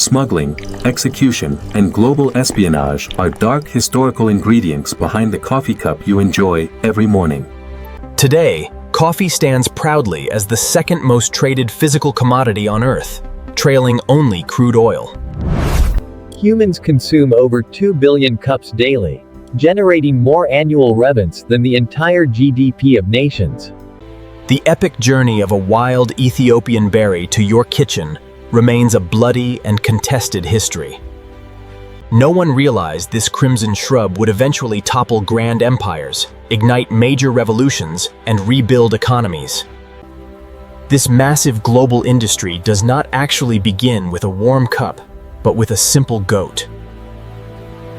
smuggling, execution, and global espionage are dark historical ingredients behind the coffee cup you enjoy every morning. Today, coffee stands proudly as the second most traded physical commodity on Earth, trailing only crude oil. Humans consume over 2 billion cups daily, generating more annual revenues than the entire GDP of nations. The epic journey of a wild Ethiopian berry to your kitchen remains a bloody and contested history. No one realized this crimson shrub would eventually topple grand empires, ignite major revolutions, and rebuild economies. This massive global industry does not actually begin with a warm cup, but with a simple goat.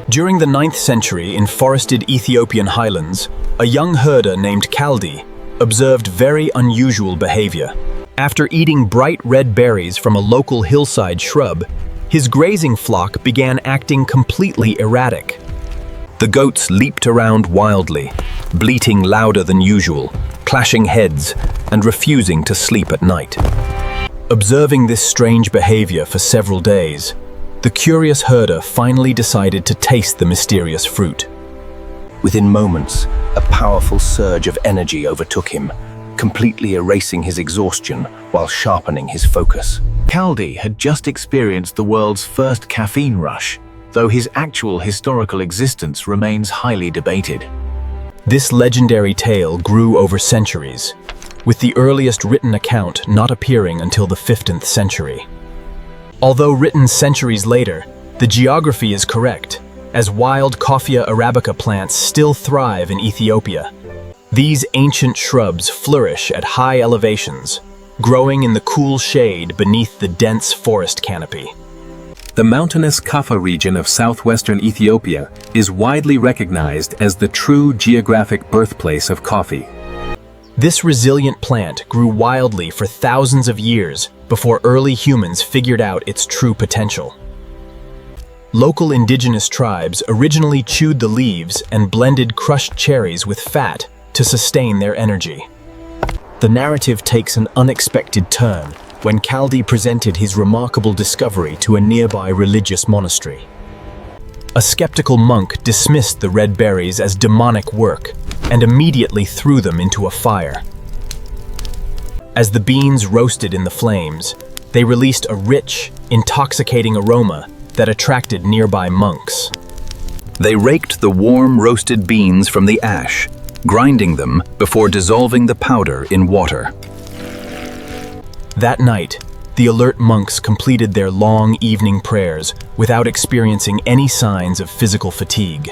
During the 9th century in forested Ethiopian highlands, a young herder named Kaldi observed very unusual behavior. After eating bright red berries from a local hillside shrub, his grazing flock began acting completely erratic. The goats leaped around wildly, bleating louder than usual, clashing heads, and refusing to sleep at night. Observing this strange behavior for several days, the curious herder finally decided to taste the mysterious fruit. Within moments, a powerful surge of energy overtook him, completely erasing his exhaustion while sharpening his focus. Kaldi had just experienced the world's first caffeine rush, though his actual historical existence remains highly debated. This legendary tale grew over centuries, with the earliest written account not appearing until the 15th century. Although written centuries later, the geography is correct, as wild Coffea arabica plants still thrive in Ethiopia. These ancient shrubs flourish at high elevations, growing in the cool shade beneath the dense forest canopy. The mountainous Kaffa region of southwestern Ethiopia is widely recognized as the true geographic birthplace of coffee. This resilient plant grew wildly for thousands of years before early humans figured out its true potential. Local indigenous tribes originally chewed the leaves and blended crushed cherries with fat to sustain their energy. The narrative takes an unexpected turn when Kaldi presented his remarkable discovery to a nearby religious monastery. A skeptical monk dismissed the red berries as demonic work and immediately threw them into a fire. As the beans roasted in the flames, they released a rich, intoxicating aroma that attracted nearby monks. They raked the warm roasted beans from the ash, grinding them before dissolving the powder in water. That night, the alert monks completed their long evening prayers without experiencing any signs of physical fatigue.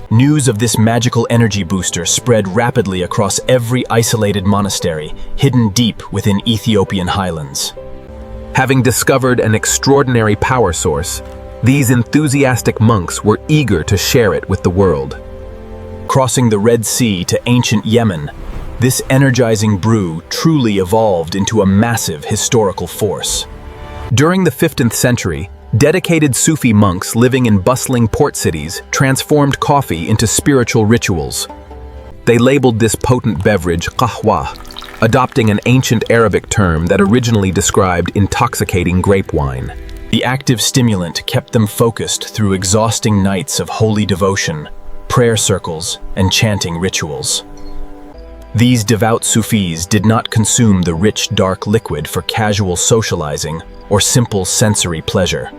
News of this magical energy booster spread rapidly across every isolated monastery hidden deep within Ethiopian highlands. Having discovered an extraordinary power source, these enthusiastic monks were eager to share it with the world. Crossing the Red Sea to ancient Yemen, this energizing brew truly evolved into a massive historical force. During the 15th century, dedicated Sufi monks living in bustling port cities transformed coffee into spiritual rituals. They labeled this potent beverage qahwa, adopting an ancient Arabic term that originally described intoxicating grape wine. The active stimulant kept them focused through exhausting nights of holy devotion, prayer circles, and chanting rituals. These devout Sufis did not consume the rich, dark liquid for casual socializing or simple sensory pleasure.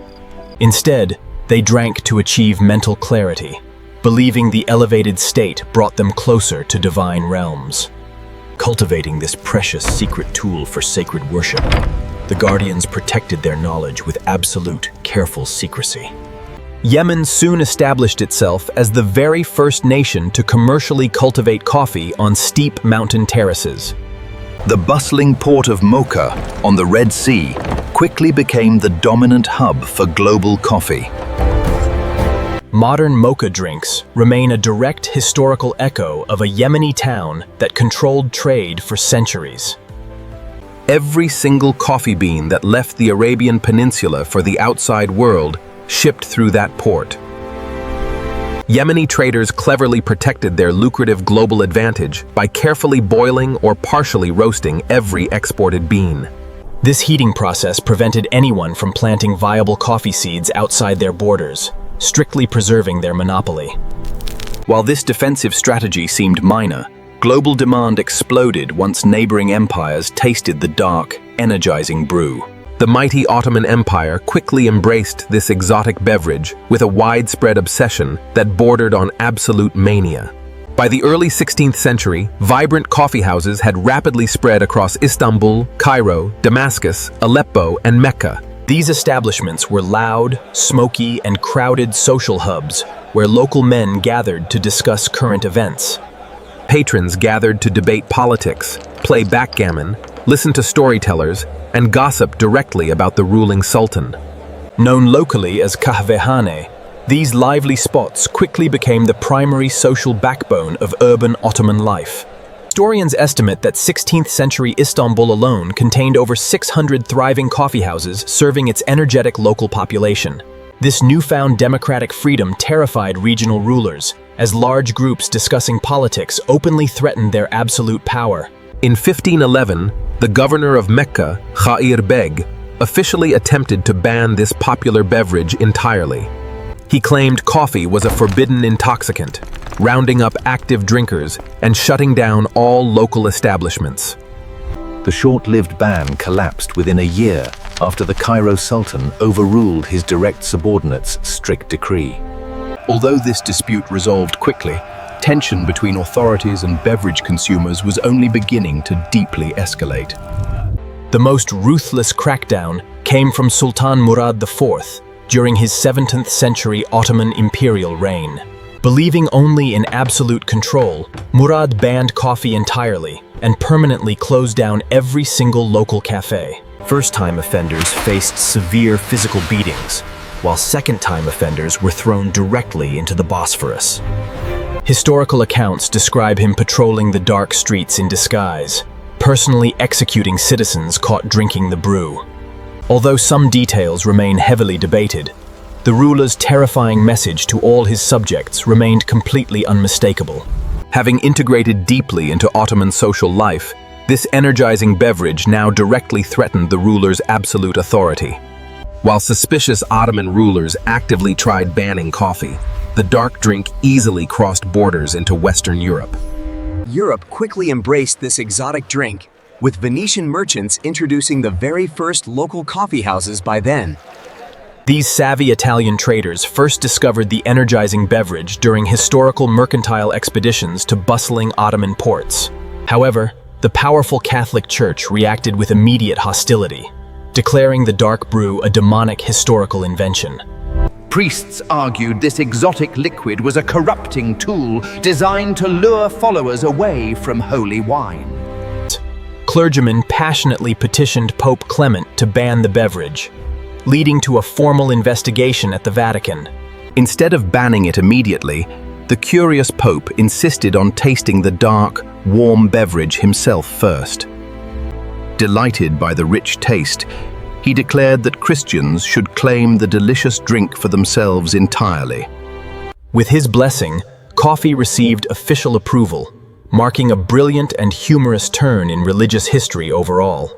Instead, they drank to achieve mental clarity, believing the elevated state brought them closer to divine realms. Cultivating this precious secret tool for sacred worship, the guardians protected their knowledge with absolute, careful secrecy. Yemen soon established itself as the very first nation to commercially cultivate coffee on steep mountain terraces. The bustling port of Mocha on the Red Sea quickly became the dominant hub for global coffee. Modern mocha drinks remain a direct historical echo of a Yemeni town that controlled trade for centuries. Every single coffee bean that left the Arabian Peninsula for the outside world shipped through that port. Yemeni traders cleverly protected their lucrative global advantage by carefully boiling or partially roasting every exported bean. This heating process prevented anyone from planting viable coffee seeds outside their borders, strictly preserving their monopoly. While this defensive strategy seemed minor, global demand exploded once neighboring empires tasted the dark, energizing brew. The mighty Ottoman Empire quickly embraced this exotic beverage with a widespread obsession that bordered on absolute mania. By the early 16th century, vibrant coffeehouses had rapidly spread across Istanbul, Cairo, Damascus, Aleppo, and Mecca. These establishments were loud, smoky, and crowded social hubs where local men gathered to discuss current events. Patrons gathered to debate politics, play backgammon, listen to storytellers, and gossip directly about the ruling sultan. Known locally as kahvehane, these lively spots quickly became the primary social backbone of urban Ottoman life. Historians estimate that 16th century Istanbul alone contained over 600 thriving coffeehouses serving its energetic local population. This newfound democratic freedom terrified regional rulers, as large groups discussing politics openly threatened their absolute power. In 1511, the governor of Mecca, Khair Beg, officially attempted to ban this popular beverage entirely. He claimed coffee was a forbidden intoxicant, rounding up active drinkers and shutting down all local establishments. The short-lived ban collapsed within a year after the Cairo Sultan overruled his direct subordinate's strict decree. Although this dispute resolved quickly, tension between authorities and beverage consumers was only beginning to deeply escalate. The most ruthless crackdown came from Sultan Murad IV during his 17th century Ottoman imperial reign. Believing only in absolute control, Murad banned coffee entirely and permanently closed down every single local cafe. First-time offenders faced severe physical beatings, while second-time offenders were thrown directly into the Bosphorus. Historical accounts describe him patrolling the dark streets in disguise, personally executing citizens caught drinking the brew. Although some details remain heavily debated, the ruler's terrifying message to all his subjects remained completely unmistakable. Having integrated deeply into Ottoman social life, this energizing beverage now directly threatened the ruler's absolute authority. While suspicious Ottoman rulers actively tried banning coffee, the dark drink easily crossed borders into Western Europe. Europe quickly embraced this exotic drink, with Venetian merchants introducing the very first local coffeehouses by then. These savvy Italian traders first discovered the energizing beverage during historical mercantile expeditions to bustling Ottoman ports. However, the powerful Catholic Church reacted with immediate hostility, declaring the dark brew a demonic historical invention. Priests argued this exotic liquid was a corrupting tool designed to lure followers away from holy wine. Clergymen passionately petitioned Pope Clement to ban the beverage, leading to a formal investigation at the Vatican. Instead of banning it immediately, the curious Pope insisted on tasting the dark, warm beverage himself first. Delighted by the rich taste, he declared that Christians should claim the delicious drink for themselves entirely. With his blessing, coffee received official approval, marking a brilliant and humorous turn in religious history overall.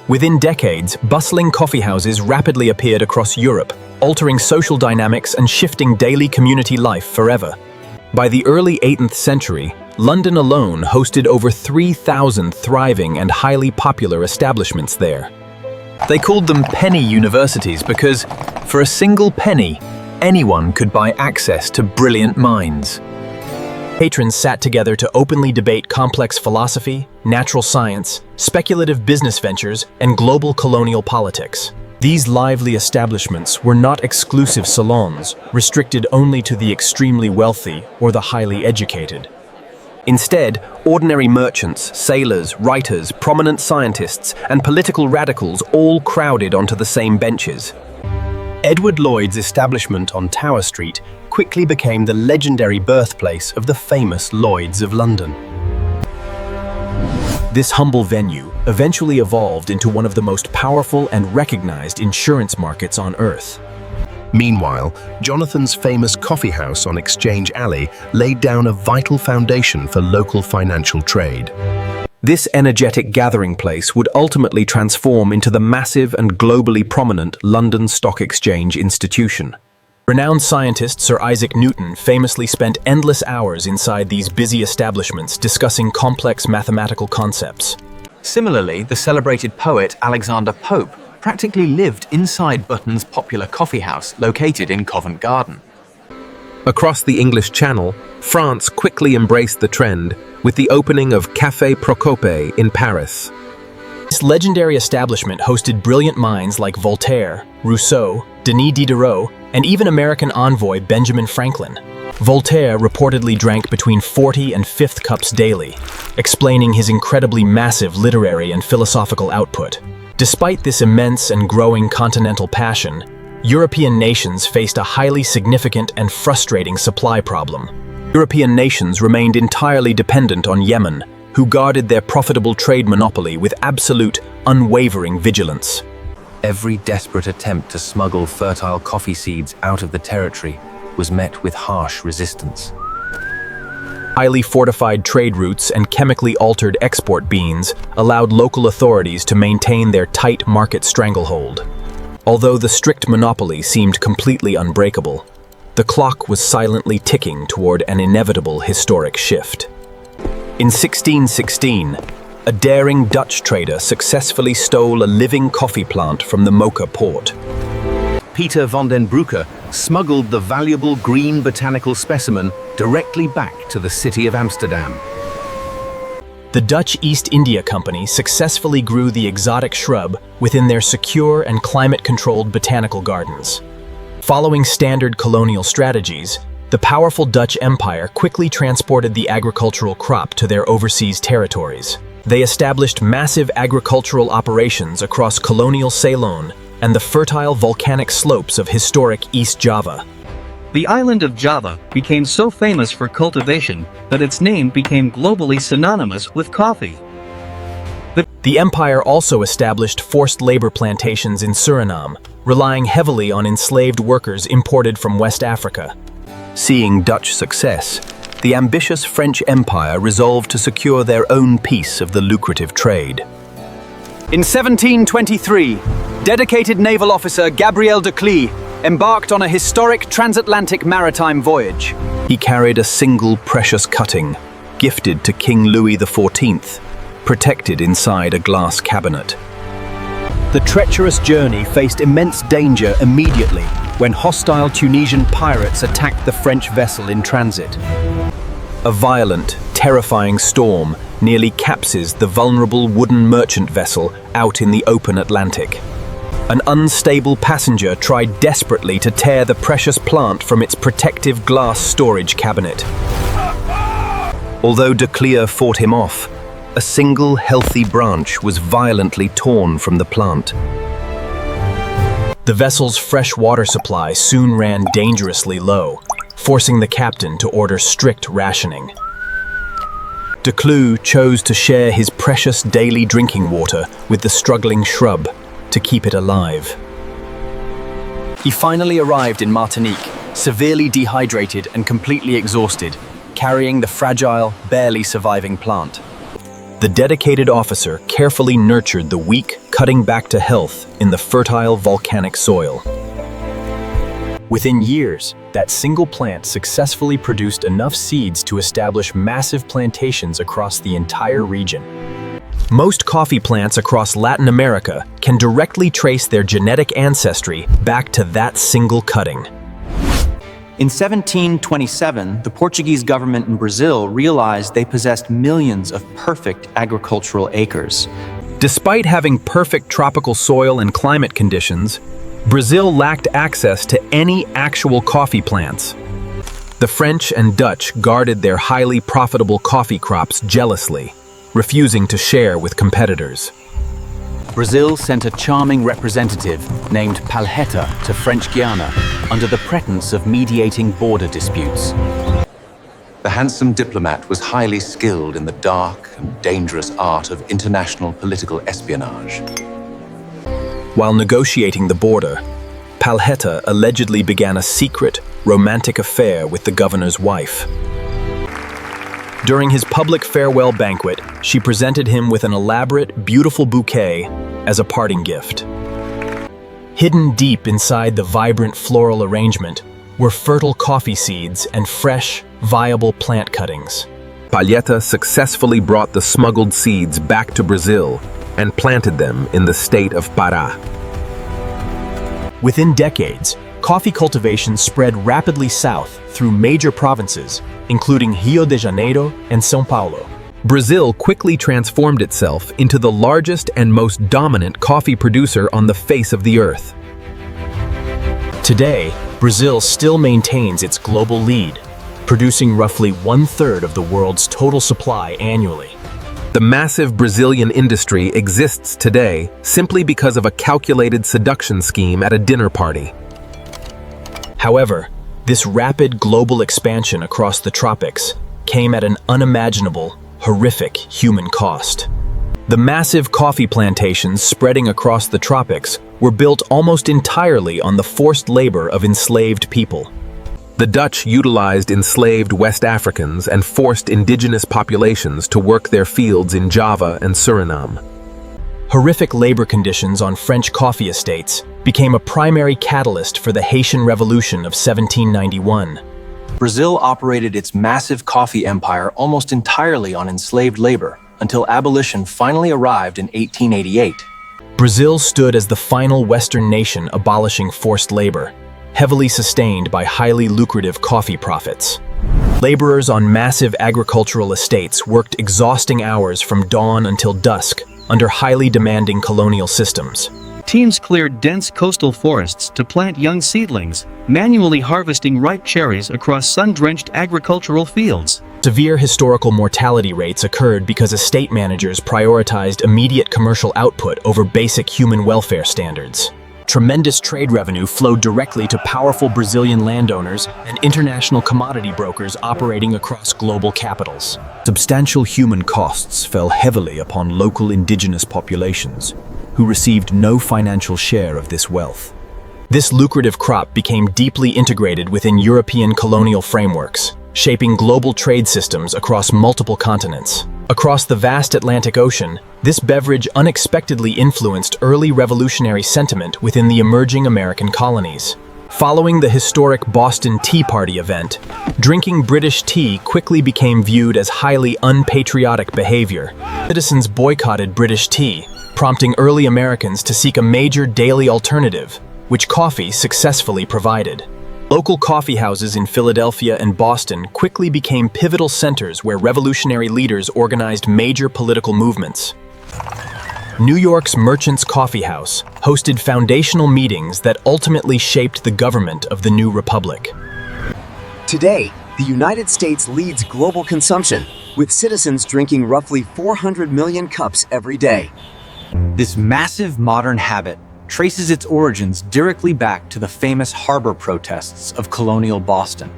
Within decades, bustling coffeehouses rapidly appeared across Europe, altering social dynamics and shifting daily community life forever. By the early 18th century, London alone hosted over 3,000 thriving and highly popular establishments there. They called them penny universities because, for a single penny, anyone could buy access to brilliant minds. Patrons sat together to openly debate complex philosophy, natural science, speculative business ventures, and global colonial politics. These lively establishments were not exclusive salons, restricted only to the extremely wealthy or the highly educated. Instead, ordinary merchants, sailors, writers, prominent scientists, and political radicals all crowded onto the same benches. Edward Lloyd's establishment on Tower Street quickly became the legendary birthplace of the famous Lloyds of London. This humble venue eventually evolved into one of the most powerful and recognized insurance markets on Earth. Meanwhile, Jonathan's famous coffeehouse on Exchange Alley laid down a vital foundation for local financial trade. This energetic gathering place would ultimately transform into the massive and globally prominent London Stock Exchange institution. Renowned scientist Sir Isaac Newton famously spent endless hours inside these busy establishments discussing complex mathematical concepts. Similarly, the celebrated poet Alexander Pope practically lived inside Button's popular coffee house located in Covent Garden. Across the English Channel, France quickly embraced the trend with the opening of Café Procope in Paris. This legendary establishment hosted brilliant minds like Voltaire, Rousseau, Denis Diderot, and even American envoy Benjamin Franklin. Voltaire reportedly drank between 40 and 50 cups daily, explaining his incredibly massive literary and philosophical output. Despite this immense and growing continental passion, European nations faced a highly significant and frustrating supply problem. European nations remained entirely dependent on Yemen, who guarded their profitable trade monopoly with absolute, unwavering vigilance. Every desperate attempt to smuggle fertile coffee seeds out of the territory was met with harsh resistance. Highly fortified trade routes and chemically altered export beans allowed local authorities to maintain their tight market stranglehold. Although the strict monopoly seemed completely unbreakable, the clock was silently ticking toward an inevitable historic shift. In 1616, a daring Dutch trader successfully stole a living coffee plant from the Mocha port. Peter van den Broeke smuggled the valuable green botanical specimen directly back to the city of Amsterdam. The Dutch East India Company successfully grew the exotic shrub within their secure and climate-controlled botanical gardens. Following standard colonial strategies, the powerful Dutch Empire quickly transported the agricultural crop to their overseas territories. They established massive agricultural operations across colonial Ceylon and the fertile volcanic slopes of historic East Java. The island of Java became so famous for cultivation that its name became globally synonymous with coffee. The empire also established forced labor plantations in Suriname, relying heavily on enslaved workers imported from West Africa. Seeing Dutch success, the ambitious French Empire resolved to secure their own piece of the lucrative trade. In 1723, dedicated naval officer Gabriel de Clee embarked on a historic transatlantic maritime voyage. He carried a single precious cutting, gifted to King Louis XIV, protected inside a glass cabinet. The treacherous journey faced immense danger immediately when hostile Tunisian pirates attacked the French vessel in transit. A violent, terrifying storm nearly capsized the vulnerable wooden merchant vessel out in the open Atlantic. An unstable passenger tried desperately to tear the precious plant from its protective glass storage cabinet. Although de Clear fought him off, a single healthy branch was violently torn from the plant. The vessel's fresh water supply soon ran dangerously low, forcing the captain to order strict rationing. De Clew chose to share his precious daily drinking water with the struggling shrub to keep it alive. He finally arrived in Martinique, severely dehydrated and completely exhausted, carrying the fragile, barely surviving plant. The dedicated officer carefully nurtured the weak, cutting back to health in the fertile volcanic soil. Within years, that single plant successfully produced enough seeds to establish massive plantations across the entire region. Most coffee plants across Latin America can directly trace their genetic ancestry back to that single cutting. In 1727, the Portuguese government in Brazil realized they possessed millions of perfect agricultural acres. Despite having perfect tropical soil and climate conditions, Brazil lacked access to any actual coffee plants. The French and Dutch guarded their highly profitable coffee crops jealously, refusing to share with competitors. Brazil sent a charming representative named Palheta to French Guiana under the pretense of mediating border disputes. The handsome diplomat was highly skilled in the dark and dangerous art of international political espionage. While negotiating the border, Palheta allegedly began a secret, romantic affair with the governor's wife. During his public farewell banquet, she presented him with an elaborate, beautiful bouquet as a parting gift. Hidden deep inside the vibrant floral arrangement were fertile coffee seeds and fresh, viable plant cuttings. Palheta successfully brought the smuggled seeds back to Brazil and planted them in the state of Pará. Within decades, coffee cultivation spread rapidly south through major provinces, including Rio de Janeiro and São Paulo. Brazil quickly transformed itself into the largest and most dominant coffee producer on the face of the earth. Today, Brazil still maintains its global lead, producing roughly 1/3 of the world's total supply annually. The massive Brazilian industry exists today simply because of a calculated seduction scheme at a dinner party. However, this rapid global expansion across the tropics came at an unimaginable, horrific human cost. The massive coffee plantations spreading across the tropics were built almost entirely on the forced labor of enslaved people. The Dutch utilized enslaved West Africans and forced indigenous populations to work their fields in Java and Suriname. Horrific labor conditions on French coffee estates became a primary catalyst for the Haitian Revolution of 1791. Brazil operated its massive coffee empire almost entirely on enslaved labor until abolition finally arrived in 1888. Brazil stood as the final Western nation abolishing forced labor, heavily sustained by highly lucrative coffee profits. Laborers on massive agricultural estates worked exhausting hours from dawn until dusk under highly demanding colonial systems. Teams cleared dense coastal forests to plant young seedlings, manually harvesting ripe cherries across sun-drenched agricultural fields. Severe historical mortality rates occurred because estate managers prioritized immediate commercial output over basic human welfare standards. Tremendous trade revenue flowed directly to powerful Brazilian landowners and international commodity brokers operating across global capitals. Substantial human costs fell heavily upon local indigenous populations, who received no financial share of this wealth. This lucrative crop became deeply integrated within European colonial frameworks, shaping global trade systems across multiple continents. Across the vast Atlantic Ocean, this beverage unexpectedly influenced early revolutionary sentiment within the emerging American colonies. Following the historic Boston Tea Party event, drinking British tea quickly became viewed as highly unpatriotic behavior. Citizens boycotted British tea, prompting early Americans to seek a major daily alternative, which coffee successfully provided. Local coffeehouses in Philadelphia and Boston quickly became pivotal centers where revolutionary leaders organized major political movements. New York's Merchants Coffee House hosted foundational meetings that ultimately shaped the government of the new republic. Today, the United States leads global consumption, with citizens drinking roughly 400 million cups every day. This massive modern habit traces its origins directly back to the famous harbor protests of colonial Boston.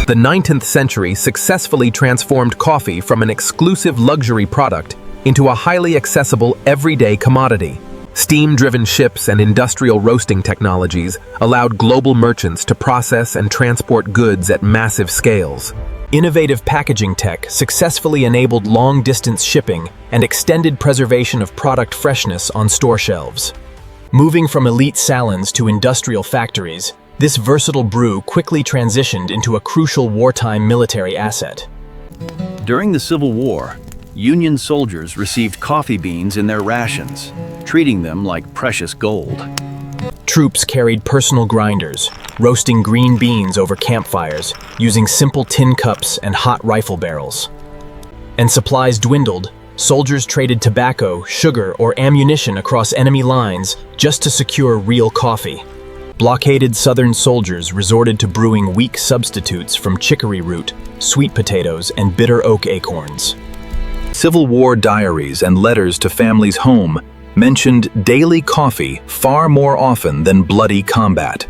The 19th century successfully transformed coffee from an exclusive luxury product into a highly accessible everyday commodity. Steam-driven ships and industrial roasting technologies allowed global merchants to process and transport goods at massive scales. Innovative packaging tech successfully enabled long-distance shipping and extended preservation of product freshness on store shelves. Moving from elite salons to industrial factories, this versatile brew quickly transitioned into a crucial wartime military asset. During the Civil War, Union soldiers received coffee beans in their rations, treating them like precious gold. Troops carried personal grinders, roasting green beans over campfires, using simple tin cups and hot rifle barrels. And supplies dwindled. Soldiers traded tobacco, sugar, or ammunition across enemy lines just to secure real coffee. Blockaded Southern soldiers resorted to brewing weak substitutes from chicory root, sweet potatoes, and bitter oak acorns. Civil War diaries and letters to families home mentioned daily coffee far more often than bloody combat.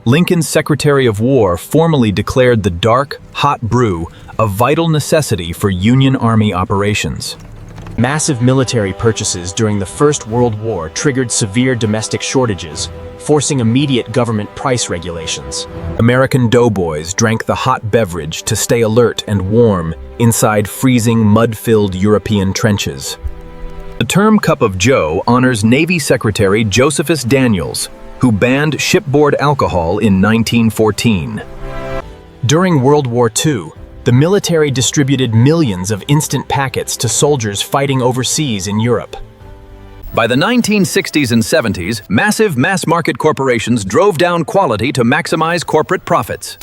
Lincoln's Secretary of War formally declared the dark, hot brew a vital necessity for Union Army operations. Massive military purchases during the First World War triggered severe domestic shortages, forcing immediate government price regulations. American doughboys drank the hot beverage to stay alert and warm inside freezing, mud-filled European trenches. The term Cup of Joe honors Navy Secretary Josephus Daniels, who banned shipboard alcohol in 1914. During World War II, the military distributed millions of instant packets to soldiers fighting overseas in Europe. By the 1960s and 70s, massive mass-market corporations drove down quality to maximize corporate profits.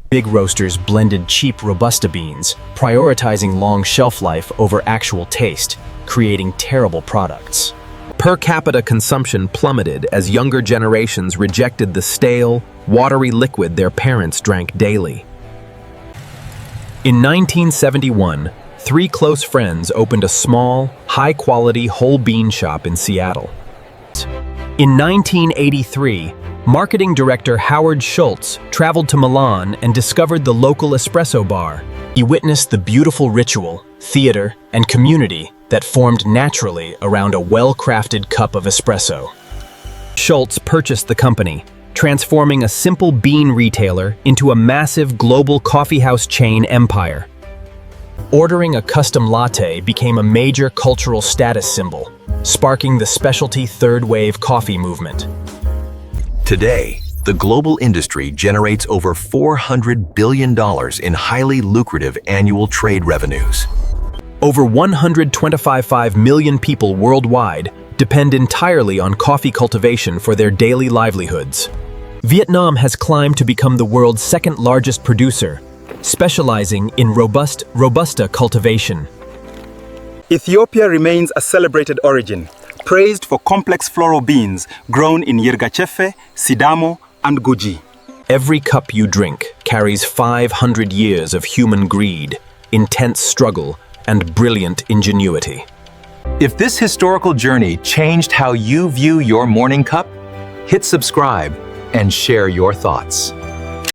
Big roasters blended cheap Robusta beans, prioritizing long shelf life over actual taste, creating terrible products. Per capita consumption plummeted as younger generations rejected the stale, watery liquid their parents drank daily. In 1971, 3 close friends opened a small, high-quality whole bean shop in Seattle. In 1983, marketing director Howard Schultz traveled to Milan and discovered the local espresso bar. He witnessed the beautiful ritual, theater, and community that formed naturally around a well-crafted cup of espresso. Schultz purchased the company, transforming a simple bean retailer into a massive global coffeehouse chain empire. Ordering a custom latte became a major cultural status symbol, sparking the specialty third-wave coffee movement. Today, the global industry generates over $400 billion in highly lucrative annual trade revenues. Over 125 million people worldwide depend entirely on coffee cultivation for their daily livelihoods. Vietnam has climbed to become the world's second-largest producer, specializing in Robusta cultivation. Ethiopia remains a celebrated origin, praised for complex floral beans grown in Yirgacheffe, Sidamo, and Guji. Every cup you drink carries 500 years of human greed, intense struggle, and brilliant ingenuity. If this historical journey changed how you view your morning cup, hit subscribe and share your thoughts.